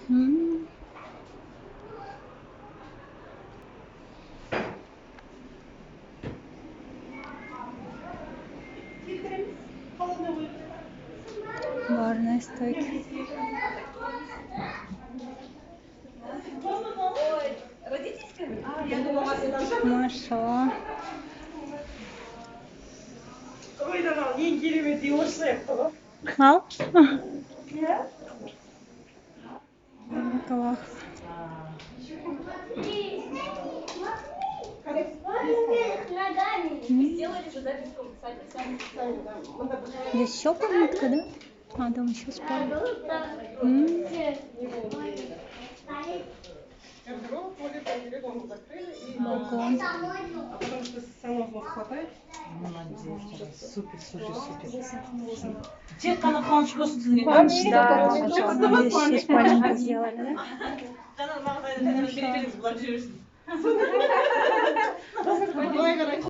М. Барная стойка. Машалла. Ойдан ал, ең кереметі осы сияқты ғой. Ал. Иә? Бакалах. Здесь еще комнатка, да? А, там еще спальня. Гардероб, туалет, он закрыли. Балкон. А потому что санузлов хватает? Супер. Тек қана қуаныш болсын сізге. Да, здесь еще спальню сделали, да? Жаңа мағазайда бере беріңіз, бұлар жүре берсін.